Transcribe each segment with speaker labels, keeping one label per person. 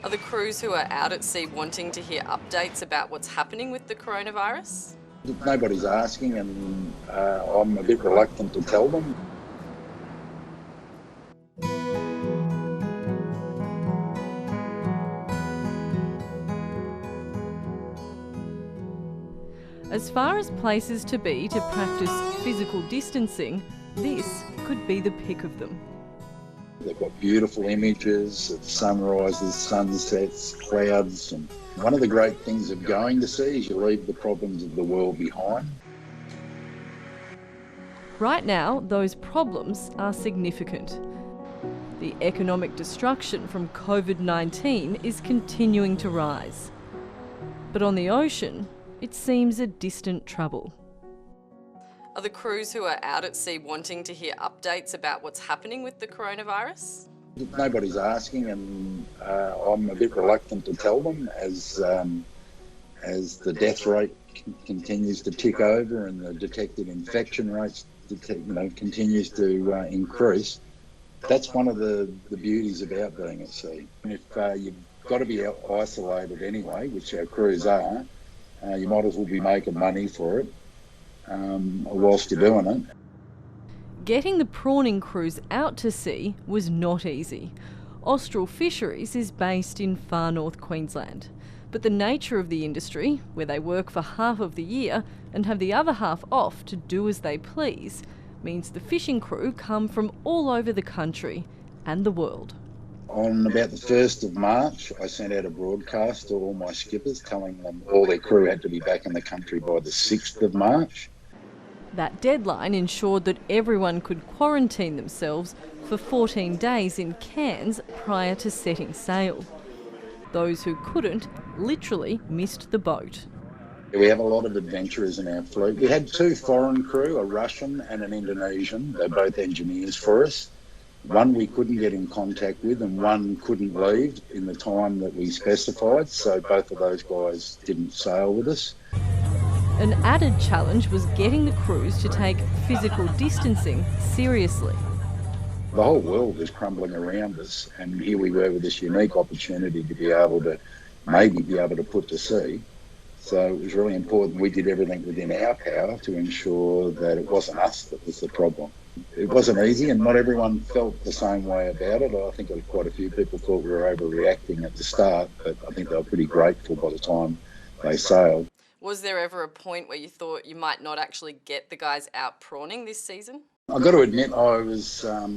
Speaker 1: Are the crews who are out at sea wanting to hear updates about what's happening with the coronavirus?
Speaker 2: Nobody's asking, and I'm a bit reluctant to tell them.
Speaker 3: As far as places to be to practice physical distancing, this could be the pick of them.
Speaker 2: They've got beautiful images of sunrises, sunsets, clouds, and one of the great things of going to sea is you leave the problems of the world behind.
Speaker 3: Right now, those problems are significant. The economic destruction from COVID-19 is continuing to rise. But on the ocean, it seems a distant trouble.
Speaker 1: Are the crews who are out at sea wanting to hear updates about what's happening with the coronavirus?
Speaker 2: Nobody's asking, and I'm a bit reluctant to tell them as the death rate continues to tick over and the detected infection rates continues to increase. That's one of the beauties about being at sea. And if you've got to be isolated anyway, which our crews are, you might as well be making money for it whilst you're doing it.
Speaker 3: Getting the prawning crews out to sea was not easy. Austral Fisheries is based in far north Queensland. But the nature of the industry, where they work for half of the year and have the other half off to do as they please, means the fishing crew come from all over the country and the world.
Speaker 2: On about the 1st of March, I sent out a broadcast to all my skippers telling them all their crew had to be back in the country by the 6th of March.
Speaker 3: That deadline ensured that everyone could quarantine themselves for 14 days in Cairns prior to setting sail. Those who couldn't literally missed the boat.
Speaker 2: We have a lot of adventurers in our fleet. We had 2 foreign crew, a Russian and an Indonesian. They're both engineers for us. One we couldn't get in contact with and one couldn't leave in the time that we specified, so both of those guys didn't sail with us.
Speaker 3: An added challenge was getting the crews to take physical distancing seriously.
Speaker 2: The whole world was crumbling around us, and here we were with this unique opportunity to be able to put to sea. So it was really important we did everything within our power to ensure that it wasn't us that was the problem. It wasn't easy, and not everyone felt the same way about it. I think quite a few people thought we were overreacting at the start, but I think they were pretty grateful by the time they sailed.
Speaker 1: Was there ever a point where you thought you might not actually get the guys out prawning this season?
Speaker 2: I've got to admit I was a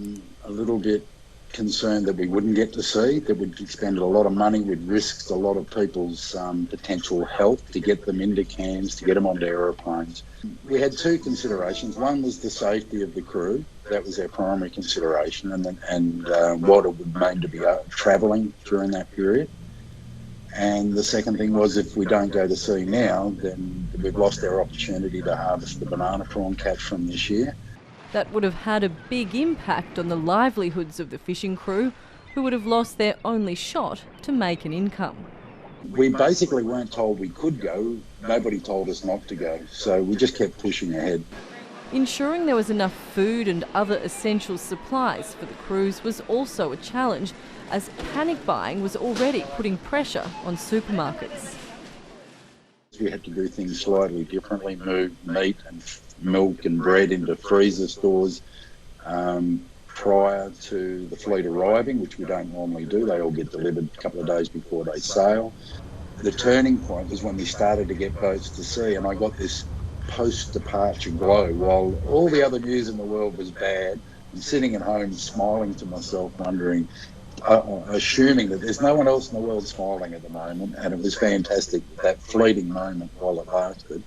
Speaker 2: little bit concerned that we wouldn't get to sea, that we'd spend a lot of money, we'd risk a lot of people's potential health to get them into Cairns, to get them onto aeroplanes. We had 2 considerations. One was the safety of the crew. That was our primary consideration, and what it would mean to be travelling during that period. And the second thing was, if we don't go to sea now, then we've lost our opportunity to harvest the banana prawn catch from this year.
Speaker 3: That would have had a big impact on the livelihoods of the fishing crew, who would have lost their only shot to make an income.
Speaker 2: We basically weren't told we could go. Nobody told us not to go, so we just kept pushing ahead.
Speaker 3: Ensuring there was enough food and other essential supplies for the crews was also a challenge, as panic buying was already putting pressure on supermarkets.
Speaker 2: We had to do things slightly differently, move meat and milk and bread into freezer stores prior to the fleet arriving, which we don't normally do. They all get delivered a couple of days before they sail. The turning point was when we started to get boats to sea, and I got this post-departure glow. While all the other news in the world was bad, I'm sitting at home smiling to myself, wondering, assuming that there's no one else in the world smiling at the moment, and it was fantastic, that fleeting moment while it lasted,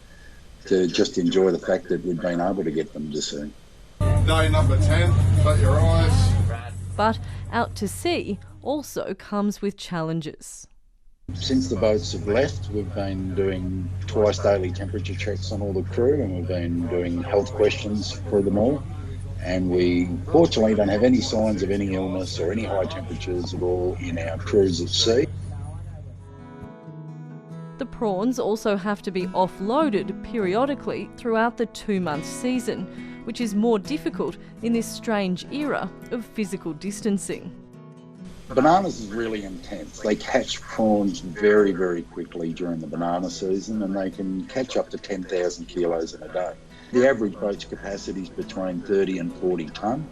Speaker 2: to just enjoy the fact that we'd been able to get them to sea.
Speaker 4: Day number 10, shut your eyes.
Speaker 3: But out to sea also comes with challenges.
Speaker 2: Since the boats have left, we've been doing twice daily temperature checks on all the crew, and we've been doing health questions for them all. And we fortunately don't have any signs of any illness or any high temperatures at all in our crews at sea.
Speaker 3: The prawns also have to be offloaded periodically throughout the 2-month season, which is more difficult in this strange era of physical distancing.
Speaker 2: Bananas is really intense. They catch prawns very, very quickly during the banana season, and they can catch up to 10,000 kilos in a day. The average boat's capacity is between 30 and 40 tonne,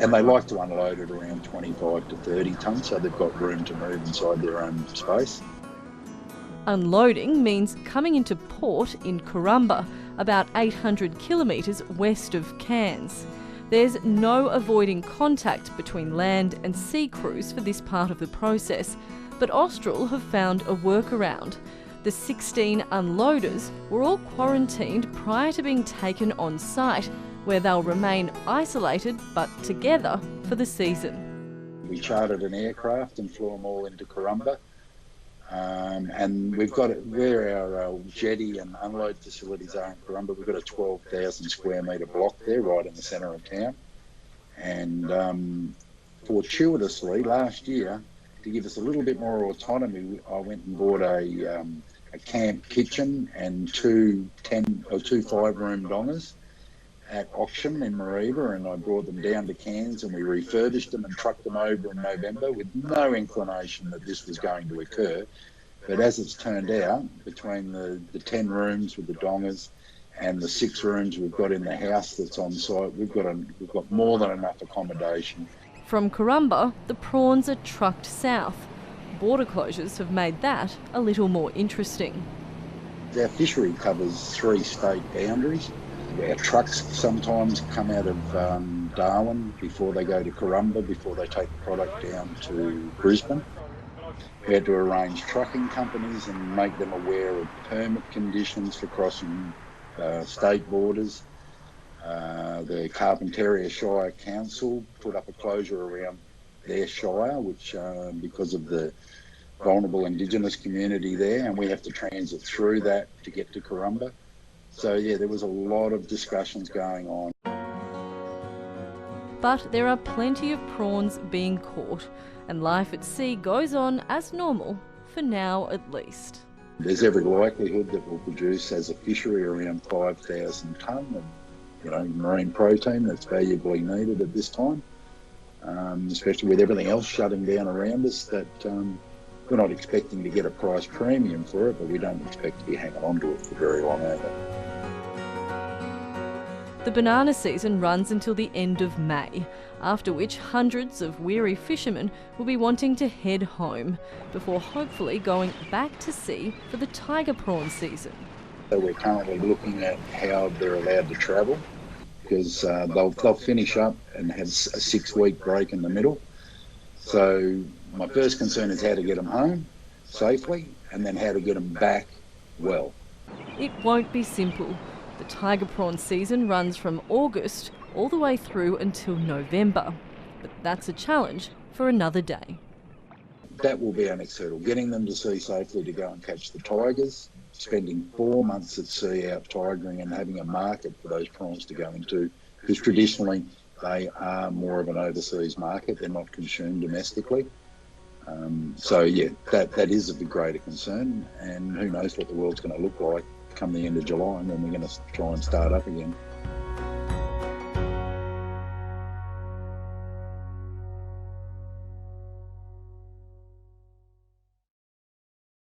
Speaker 2: and they like to unload at around 25 to 30 tonne, so they've got room to move inside their own space.
Speaker 3: Unloading means coming into port in Corumba, about 800 kilometres west of Cairns. There's no avoiding contact between land and sea crews for this part of the process, but Austral have found a workaround. The 16 unloaders were all quarantined prior to being taken on site, where they'll remain isolated but together for the season.
Speaker 2: We chartered an aircraft and flew them all into Corumba. And we've got it where our jetty and unload facilities are in Corumba. We've got a 12,000 square metre block there right in the centre of town. And fortuitously, last year, to give us a little bit more autonomy, I went and bought a camp kitchen and two 5-room dongers at auction in Mareeba, and I brought them down to Cairns and we refurbished them and trucked them over in November with no inclination that this was going to occur. But as it's turned out, between the 10 rooms with the dongers and the 6 rooms we've got in the house that's on site, we've got more than enough accommodation.
Speaker 3: From Corumba, the prawns are trucked south. Border closures have made that a little more interesting.
Speaker 2: Our fishery covers 3 state boundaries. Our trucks sometimes come out of Darwin before they go to Corumba, before they take the product down to Brisbane. We had to arrange trucking companies and make them aware of permit conditions for crossing state borders. The Carpentaria Shire Council put up a closure around their shire, which because of the vulnerable Indigenous community there, and we have to transit through that to get to Corumba. So yeah, there was a lot of discussions going on.
Speaker 3: But there are plenty of prawns being caught, and life at sea goes on as normal, for now at least.
Speaker 2: There's every likelihood that we'll produce as a fishery around 5,000 tonne of marine protein that's valuably needed at this time, especially with everything else shutting down around us. That we're not expecting to get a price premium for it, but we don't expect to be hanging on to it for very long either.
Speaker 3: The banana season runs until the end of May, after which hundreds of weary fishermen will be wanting to head home, before hopefully going back to sea for the tiger prawn season.
Speaker 2: So we're currently looking at how they're allowed to travel, because they'll finish up and have a 6-week break in the middle. So my first concern is how to get them home safely, and then how to get them back well.
Speaker 3: It won't be simple. The tiger prawn season runs from August all the way through until November. But that's a challenge for another day.
Speaker 2: That will be our next hurdle, getting them to sea safely to go and catch the tigers, spending 4 months at sea out tigering and having a market for those prawns to go into, because traditionally they are more of an overseas market. They're not consumed domestically. So yeah, that is of a greater concern, and who knows what the world's going to look like come the end of July, and then we're going to try and start up again.